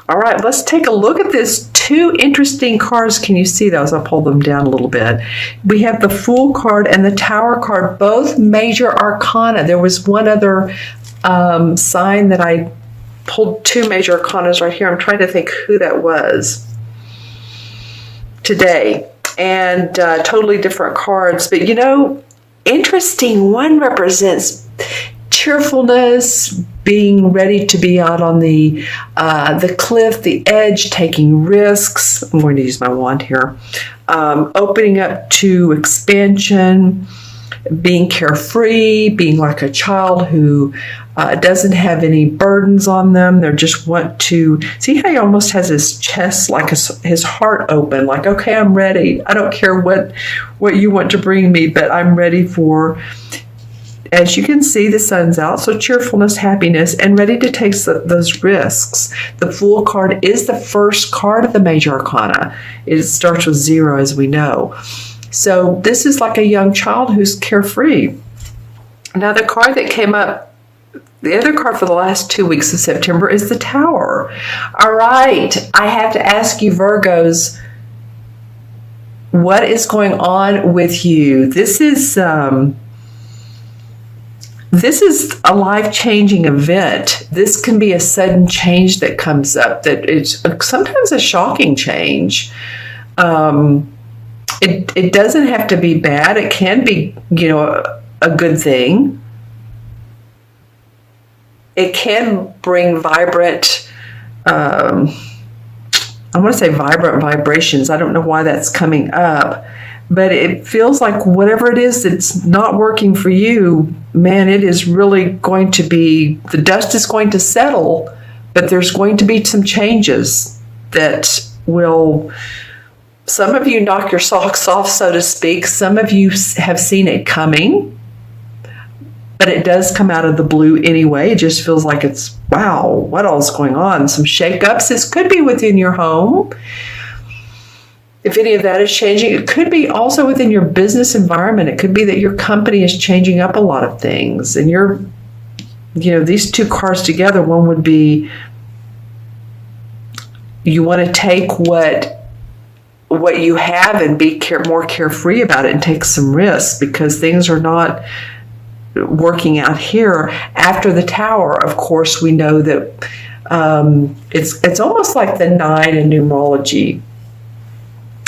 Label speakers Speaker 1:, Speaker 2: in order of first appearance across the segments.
Speaker 1: All right, let's take a look at this. Two interesting cards. Can you see those? I'll pull them down a little bit. We have the Fool card and the Tower card, both major arcana. There was one other sign that I pulled two major arcanas right here. I'm trying to think who that was today. And totally different cards. But, interesting. One represents cheerfulness, being ready to be out on the cliff, the edge, taking risks. I'm going to use my wand here. Opening up to expansion, being carefree, being like a child who doesn't have any burdens on them. They just want to see how he almost has his chest, like his heart open, like, okay, I'm ready. I don't care what you want to bring me, but I'm ready for. As you can see, the sun's out, so cheerfulness, happiness, and ready to take those risks. The Fool card is the first card of the major arcana. It starts with 0, as we know. So this is like a young child who's carefree. Now, the card that came up, the other card for the last 2 weeks of September, is the Tower. All right, I have to ask you, Virgos, what is going on with you? This is a life-changing event. This can be a sudden change that comes up, that it's sometimes a shocking change. It doesn't have to be bad. It can be, a good thing. It can bring vibrant, I want to say vibrant vibrations. I don't know why that's coming up. But it feels like whatever it is that's not working for you, man, it is really going to be, the dust is going to settle, but there's going to be some changes that will, some of you knock your socks off, so to speak. Some of you have seen it coming, but it does come out of the blue anyway. It just feels like it's, wow, what all is going on? Some shakeups. This could be within your home. If any of that is changing, it could be also within your business environment. It could be that your company is changing up a lot of things. And these two cards together, one would be you want to take what you have and be more carefree about it and take some risks because things are not working out here. After the Tower, of course, we know that it's almost like the 9 in numerology.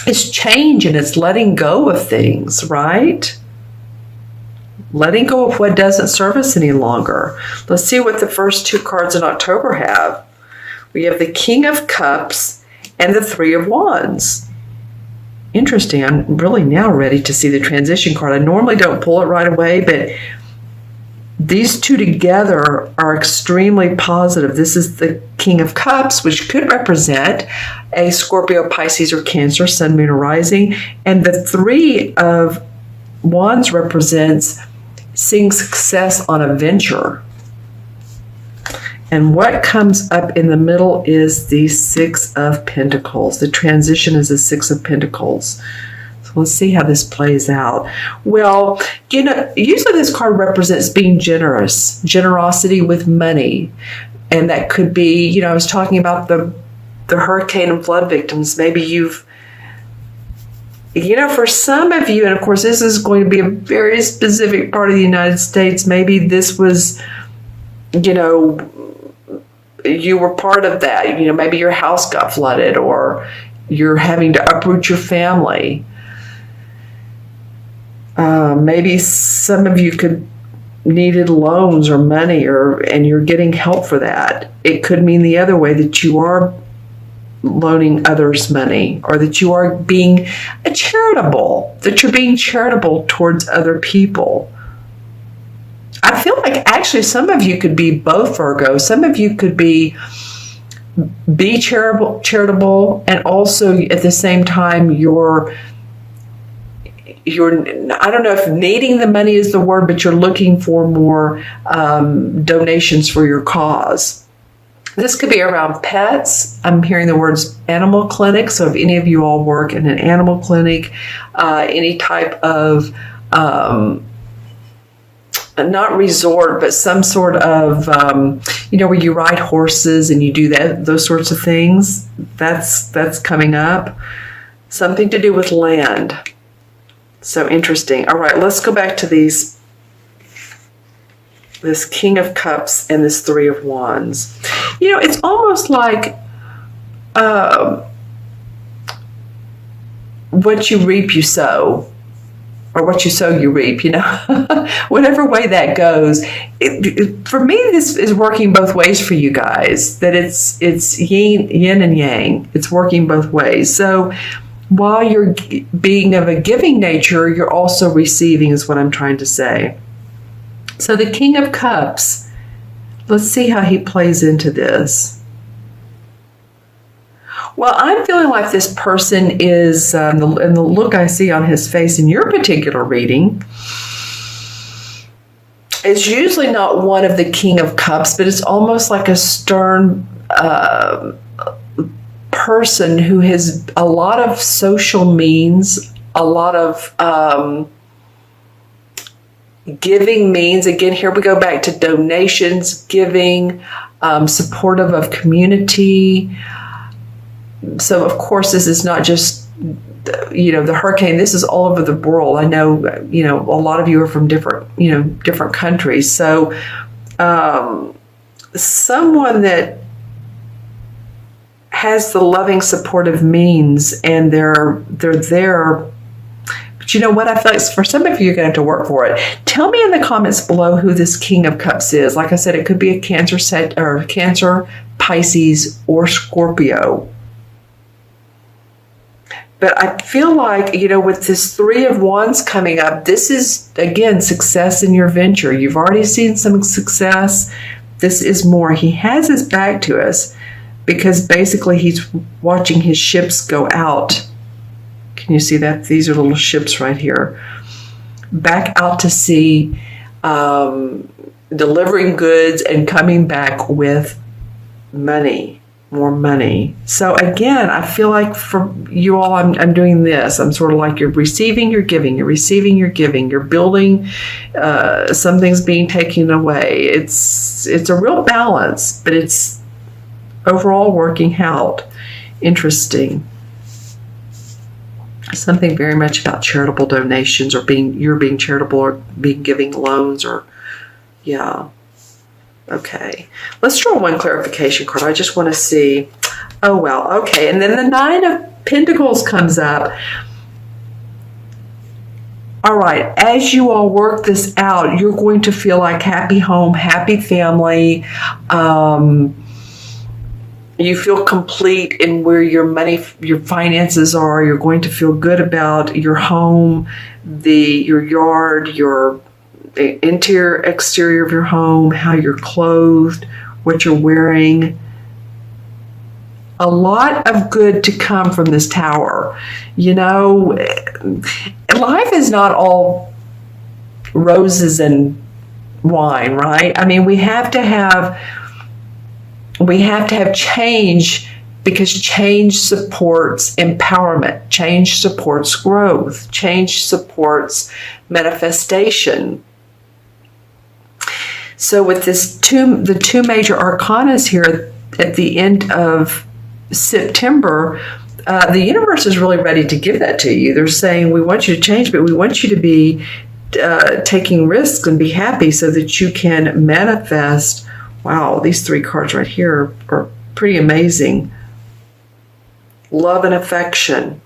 Speaker 1: It's change and it's letting go of things, right? Letting go of what doesn't serve us any longer. Let's see what the first two cards in October have. We have the King of Cups and the Three of Wands. Interesting. I'm really now ready to see the transition card. I normally don't pull it right away, but these two together are extremely positive. This is the King of Cups, which could represent a Scorpio, Pisces, or Cancer, Sun, Moon, or Rising. And the Three of Wands represents seeing success on a venture. And what comes up in the middle is the Six of Pentacles. The transition is the Six of Pentacles. Let's see how this plays out. Well, usually this card represents being generous, generosity with money. And that could be, I was talking about the hurricane and flood victims. Maybe for some of you, and of course this is going to be a very specific part of the United States, maybe this was, you were part of that. Maybe your house got flooded or you're having to uproot your family. Maybe some of you needed loans or money and you're getting help for that. It could mean the other way, that you are loaning others money or that you are being charitable, that you're being charitable towards other people. I feel like actually some of you could be both, Virgo. Some of you could be charitable and also at the same time you're I don't know if needing the money is the word, but you're looking for more donations for your cause. This could be around pets. I'm hearing the words animal clinic. So if any of you all work in an animal clinic, any type of not resort, but some sort of, where you ride horses and you do those sorts of things. That's coming up. Something to do with land. So interesting. All right, let's go back to this King of Cups and this Three of Wands. It's almost like what you reap, you sow. Or what you sow, you reap, whatever way that goes. For me, this is working both ways for you guys, that it's yin and yang. It's working both ways. So while you're being of a giving nature, you're also receiving, is what I'm trying to say. So the King of Cups, let's see how he plays into this. Well, I'm feeling like this person is, and the look I see on his face in your particular reading, is usually not one of the King of Cups, but it's almost like a stern person who has a lot of social means, a lot of giving means. Again, here we go back to donations, giving, supportive of community. So, of course, this is not just, the hurricane. This is all over the world. I know, a lot of you are from different countries. So, someone that has the loving, supportive means, and they're there. But you know what? I feel like for some of you, you're going to have to work for it. Tell me in the comments below who this King of Cups is. Like I said, it could be a Cancer, Pisces, or Scorpio. But I feel like, with this Three of Wands coming up, this is, again, success in your venture. You've already seen some success. This is more. He has his back to us because basically he's watching his ships go out. Can you see that? These are little ships right here. Back out to sea, delivering goods and coming back with money. More money. So again, I feel like for you all, I'm doing this. I'm sort of like you're receiving, you're giving, you're receiving, you're giving, you're building, something's being taken away. It's a real balance, but it's overall working out. Interesting. Something very much about charitable donations, or you're being charitable, or being giving loans, or yeah. Okay, let's draw one clarification card. I just want to see. Oh, well, okay. And then the Nine of Pentacles comes up. All right, as you all work this out, you're going to feel like happy home, happy family. You feel complete in where your money, your finances are. You're going to feel good about your home, your yard, your interior, exterior of your home, how you're clothed, what you're wearing. A lot of good to come from this Tower. Life is not all roses and wine, right? I mean, we have to have change, because change supports empowerment. Change supports growth. Change supports manifestation. So with the two major arcanas here at the end of September, the universe is really ready to give that to you. They're saying, we want you to change, but we want you to be taking risks and be happy so that you can manifest. Wow, these three cards right here are pretty amazing. Love and affection,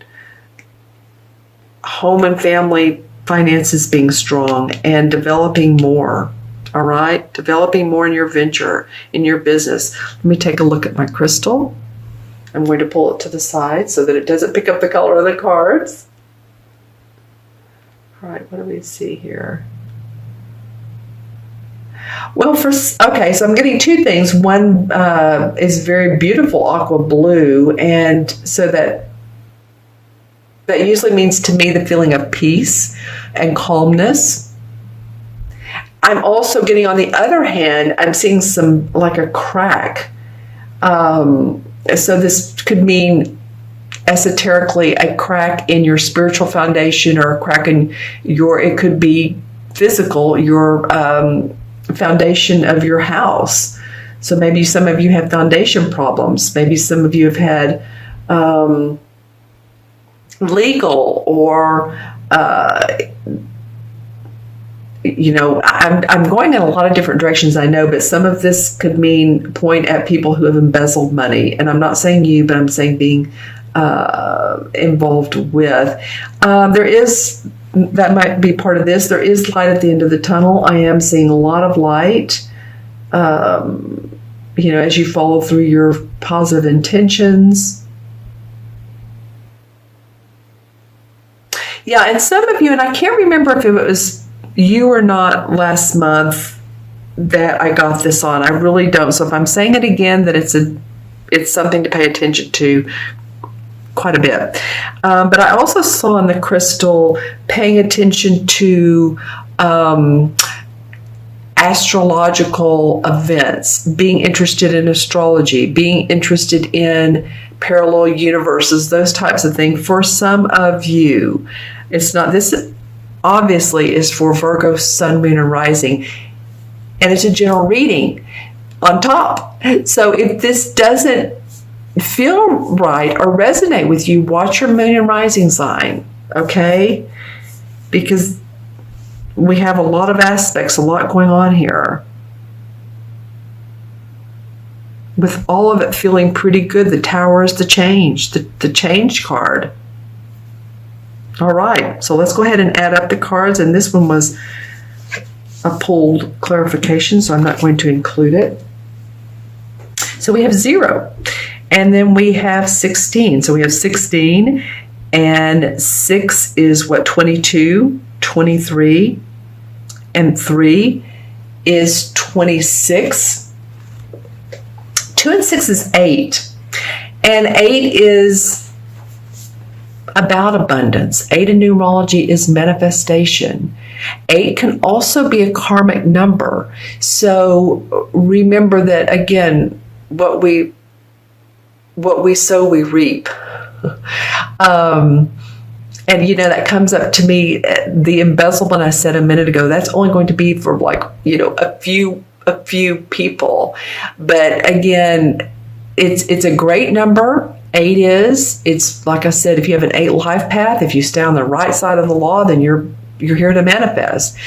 Speaker 1: home and family finances being strong, and developing more. All right, developing more in your venture, in your business. Let me take a look at my crystal. I'm going to pull it to the side so that it doesn't pick up the color of the cards. All right, what do we see here? Well, okay, so I'm getting two things. One is very beautiful aqua blue, and so that usually means to me the feeling of peace and calmness. I'm also getting, on the other hand, I'm seeing some, like a crack. So this could mean esoterically a crack in your spiritual foundation, or a crack in it could be physical, your foundation of your house. So maybe some of you have foundation problems. Maybe some of you have had legal or I'm going in a lot of different directions, I know, but some of this could point at people who have embezzled money. And I'm not saying you, but I'm saying being involved with. That might be part of this. There is light at the end of the tunnel. I am seeing a lot of light, as you follow through your positive intentions. Yeah, and some of you, and I can't remember if it was you or not last month that I got this on. I really don't. So if I'm saying it again, that it's something to pay attention to quite a bit. But I also saw in the crystal paying attention to astrological events, being interested in astrology, being interested in parallel universes, those types of things. For some of you, it's not, this obviously is for Virgo, Sun, Moon, and Rising, and it's a general reading on top. So if this doesn't feel right or resonate with you, watch your Moon and Rising sign, okay? Because we have a lot of aspects, a lot going on here. With all of it feeling pretty good, the Tower is the change, the change card. All right, so let's go ahead and add up the cards. And this one was a pulled clarification, so I'm not going to include it. So we have 0. And then we have 16. So we have 16, and 6 is what, 22, 23, and 3 is 26. 2 and 6 is 8. And 8 is about abundance. 8 in numerology is manifestation. 8 can also be a karmic number. So remember that, again, what we sow, we reap. And that comes up to me, the embezzlement I said a minute ago, that's only going to be for a few people. But again, it's a great number. 8 is. It's like I said, if you have an 8 life path, if you stay on the right side of the law, then you're here to manifest.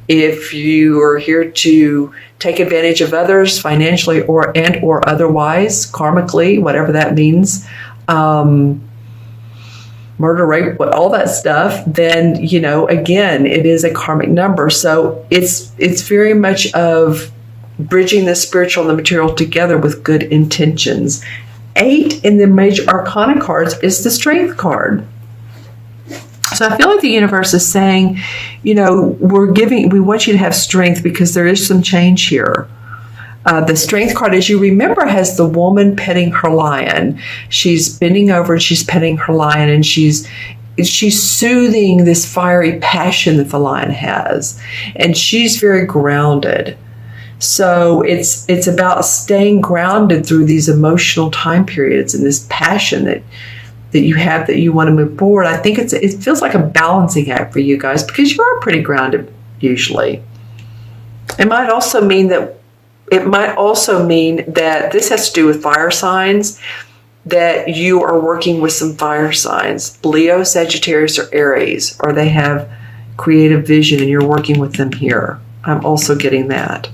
Speaker 1: If you are here to take advantage of others financially or otherwise, karmically, whatever that means, murder, rape, all that stuff, then, again, it is a karmic number. So it's very much of bridging the spiritual and the material together with good intentions. 8 in the major arcana cards is the strength card. So I feel like the universe is saying, we want you to have strength because there is some change here. The strength card, as you remember, has the woman petting her lion. She's bending over and she's petting her lion, and she's soothing this fiery passion that the lion has. And she's very grounded. So it's about staying grounded through these emotional time periods and this passion that you have, that you want to move forward. I think it feels like a balancing act for you guys because you are pretty grounded usually. It might also mean that this has to do with fire signs, that you are working with some fire signs, Leo, Sagittarius, or Aries, or they have creative vision and you're working with them here. I'm also getting that.